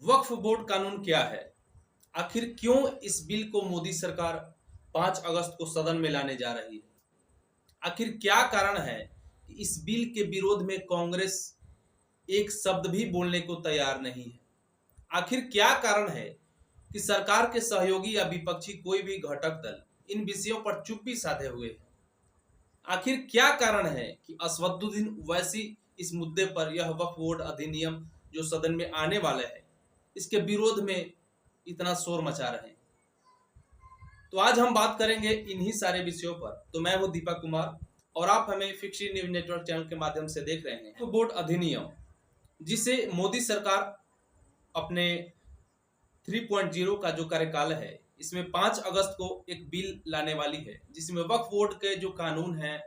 वक्फ board कानून क्या है? आखिर क्यों इस बिल को मोदी सरकार 5 अगस्त को सदन में लाने जा रही है? आखिर क्या कारण है कि इस बिल के विरोध में कांग्रेस एक शब्द भी बोलने को तैयार नहीं है? आखिर क्या कारण है कि सरकार के सहयोगी या विपक्षी कोई भी घटक दल इन विषयों पर चुप्पी साधे हुए हैं? आखिर क्या कारण है कि असदुद्दीन ओवैसी इस मुद्दे पर यह वक्फ बोर्ड अधिनियम जो सदन में आने वाला है इसके विरोध में इतना शोर मचा रहे हैं? तो आज हम बात करेंगे इन्हीं सारे विषयों पर। तो मैं हूं दीपक कुमार और आप हमें फिक्सी न्यूज नेटवर्क चैनल के माध्यम से देख रहे हैं। वक्फ बोर्ड अधिनियम जिसे मोदी सरकार अपने 3.0 का जो कार्यकाल है इसमें 5 अगस्त को एक बिल लाने वाली है जिसमें वक्फ बोर्ड के जो कानून हैं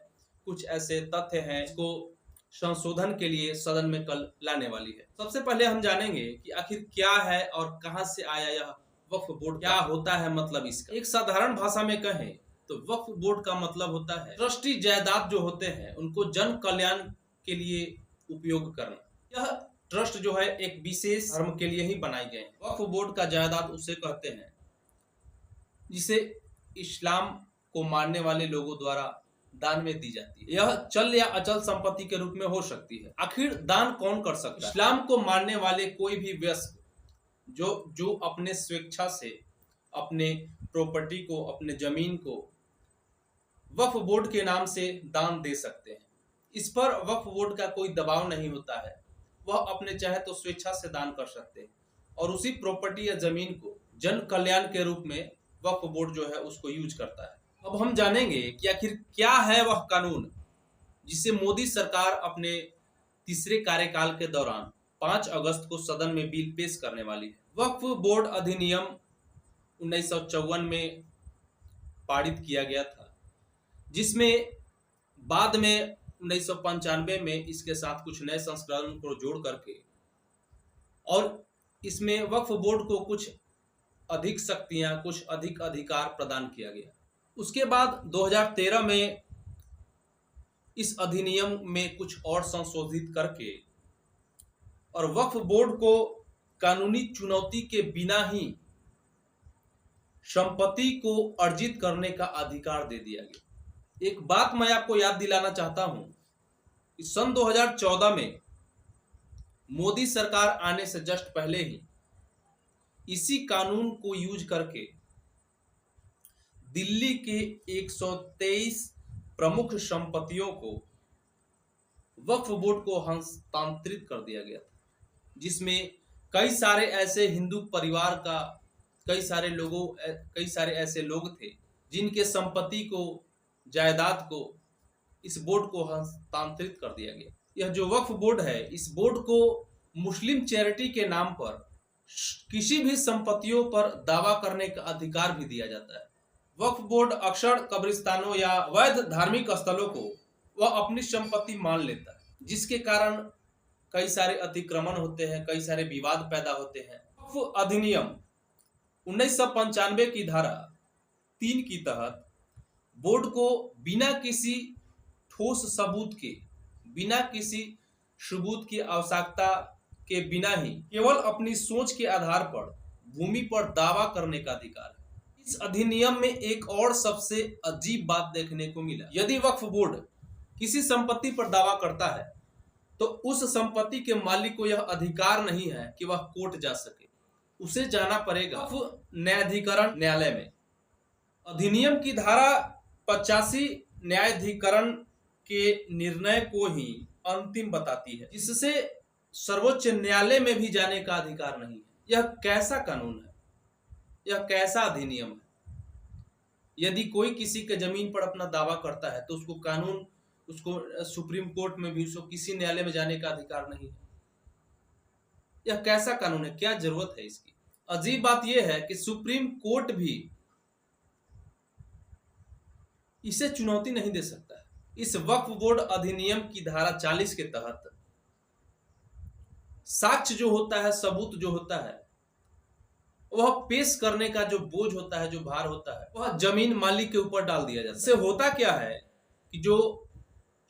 कुछ ऐसे तथ्य हैं इसको संशोधन के लिए सदन में कल लाने वाली है। सबसे पहले हम जानेंगे कि आखिर क्या है और कहां से आया यह वक्फ बोर्ड, क्या होता है मतलब इसका। एक साधारण भाषा में कहें तो वक्फ बोर्ड का मतलब होता है ट्रस्टी जायदाद जो होते हैं उनको जन कल्याण के लिए उपयोग करना। यह ट्रस्ट जो है एक विशेष धर्म के लिए ही बनाए गए हैं। वक्फ बोर्ड का जायदाद उसे कहते हैं जिसे इस्लाम को मानने वाले लोगों द्वारा दान में दी जाती है। यह चल या अचल संपत्ति के रूप में हो सकती है। आखिर दान कौन कर सकता है? इस्लाम को मानने वाले कोई भी वयस्क जो अपने स्वेच्छा से अपने प्रॉपर्टी को, अपने जमीन को वक्फ बोर्ड के नाम से दान दे सकते हैं। इस पर वक्फ बोर्ड का कोई दबाव नहीं होता है। वह अपने चाहे तो स्वेच्छा से दान कर सकते हैं और उसी प्रॉपर्टी या जमीन को जन कल्याण के रूप में वक्फ बोर्ड जो है उसको यूज करता है। अब हम जानेंगे कि आखिर क्या है वह कानून जिसे मोदी सरकार अपने तीसरे कार्यकाल के दौरान 5 अगस्त को सदन में बिल पेश करने वाली है। वक्फ बोर्ड अधिनियम 1954 में पारित किया गया था जिसमें बाद में 1995 में इसके साथ कुछ नए संस्करण को जोड़ करके और इसमें वक्फ बोर्ड को कुछ अधिक शक्तियां, कुछ अधिक अधिकार प्रदान किया गया। उसके बाद 2013 में इस अधिनियम में कुछ और संशोधित करके और वक्फ बोर्ड को कानूनी चुनौती के बिना ही संपत्ति को अर्जित करने का अधिकार दे दिया गया। एक बात मैं आपको याद दिलाना चाहता हूं कि सन 2014 में मोदी सरकार आने से जस्ट पहले ही इसी कानून को यूज करके दिल्ली के 123 प्रमुख संपत्तियों को वक्फ बोर्ड को हस्तांतरित कर दिया गया था, जिसमें कई सारे ऐसे हिंदू परिवार का कई सारे ऐसे लोग थे जिनके संपत्ति को, जायदाद को इस बोर्ड को हस्तांतरित कर दिया गया। यह जो वक्फ बोर्ड है इस बोर्ड को मुस्लिम चैरिटी के नाम पर किसी भी संपत्तियों पर दावा करने का अधिकार भी दिया जाता है। वक्फ बोर्ड अक्सर कब्रिस्तानों या वैध धार्मिक स्थलों को वह अपनी संपत्ति मान लेता है, जिसके कारण कई सारे अतिक्रमण होते हैं, कई सारे विवाद पैदा होते हैं। वक्फ अधिनियम 1995 की धारा 3 की तहत बोर्ड को बिना किसी ठोस सबूत के, बिना किसी सबूत की आवश्यकता के बिना ही केवल अपनी सोच के आधार पर भूमि पर दावा करने का अधिकार है। इस अधिनियम में एक और सबसे अजीब बात देखने को मिला। यदि वक्फ बोर्ड किसी संपत्ति पर दावा करता है तो उस संपत्ति के मालिक को यह अधिकार नहीं है कि वह कोर्ट जा सके, उसे जाना पड़ेगा वक्फ न्यायाधिकरण न्यायालय में। अधिनियम की धारा 85 न्यायाधिकरण के निर्णय को ही अंतिम बताती है, जिससे सर्वोच्च न्यायालय में भी जाने का अधिकार नहीं है। यह कैसा कानून है? यह कैसा अधिनियम है? यदि कोई किसी के जमीन पर अपना दावा करता है तो उसको सुप्रीम कोर्ट में भी, उसको किसी न्यायालय में जाने का अधिकार नहीं है। यह कैसा कानून है? क्या जरूरत है इसकी? अजीब बात यह है कि सुप्रीम कोर्ट भी इसे चुनौती नहीं दे सकता है। इस वक्फ बोर्ड अधिनियम की धारा 40 के तहत साक्ष्य जो होता है, सबूत जो होता है, वह पेश करने का जो बोझ होता है, जो भार होता है, वह जमीन मालिक के ऊपर डाल दिया जाता है। इससे होता क्या है कि जो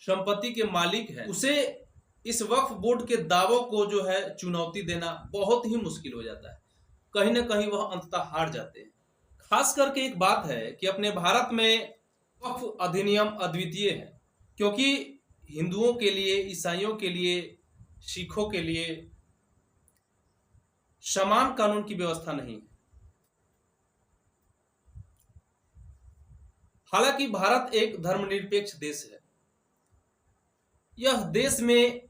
संपत्ति के मालिक है उसे इस वक्फ बोर्ड के दावों को जो है चुनौती देना बहुत ही मुश्किल हो जाता है। कहीं ना कहीं वह अंततः हार जाते हैं। खास करके एक बात है कि अपने भारत में वक्फ अधिनियम अद्वितीय है, क्योंकि हिंदुओं के लिए, ईसाइयों के लिए, सिखों के लिए समान कानून की व्यवस्था नहीं है। हालांकि भारत एक धर्मनिरपेक्ष देश है, यह देश में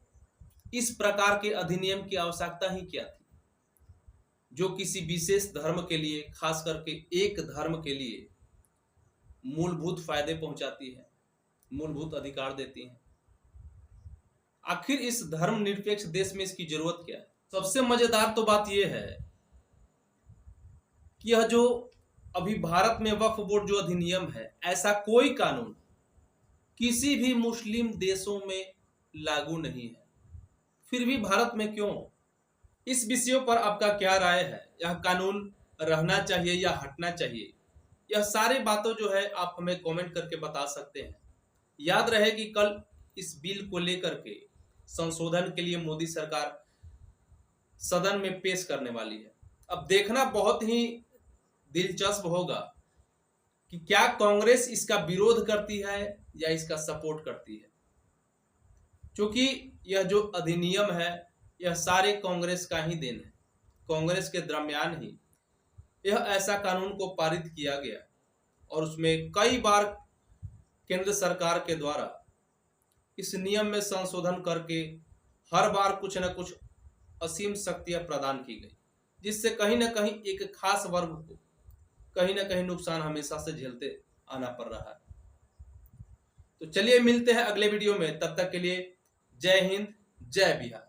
इस प्रकार के अधिनियम की आवश्यकता ही क्या थी, जो किसी विशेष धर्म के लिए, खास करके एक धर्म के लिए मूलभूत फायदे पहुंचाती है, मूलभूत अधिकार देती है। आखिर इस धर्मनिरपेक्ष देश में इसकी जरूरत क्या है? सबसे मजेदार तो बात यह है कि यह जो अभी भारत में वक्फ बोर्ड जो अधिनियम है, ऐसा कोई कानून किसी भी मुस्लिम देशों में लागू नहीं है। फिर भी भारत में क्यों? इस विषयों पर आपका क्या राय है? यह कानून रहना चाहिए या हटना चाहिए? यह सारी बातों जो है आप हमें कमेंट करके बता सकते हैं। याद रहे कि कल इस बिल को लेकर के संशोधन के लिए मोदी सरकार सदन में पेश करने वाली है। अब देखना बहुत ही दिलचस्प होगा कि क्या कांग्रेस इसका विरोध करती है या इसका सपोर्ट करती है, क्योंकि यह जो अधिनियम है यह सारे कांग्रेस का ही देन है। कांग्रेस के दरमियान ही यह ऐसा कानून को पारित किया गया और उसमें कई बार केंद्र सरकार के द्वारा इस नियम में संशोधन करके हर बार कुछ न कुछ असीम शक्तियां प्रदान की गई, जिससे कहीं ना कहीं एक खास वर्ग को कहीं ना कहीं नुकसान हमेशा से झेलते आना पड़ रहा है। तो चलिए मिलते हैं अगले वीडियो में, तब तक के लिए जय हिंद, जय बिहार।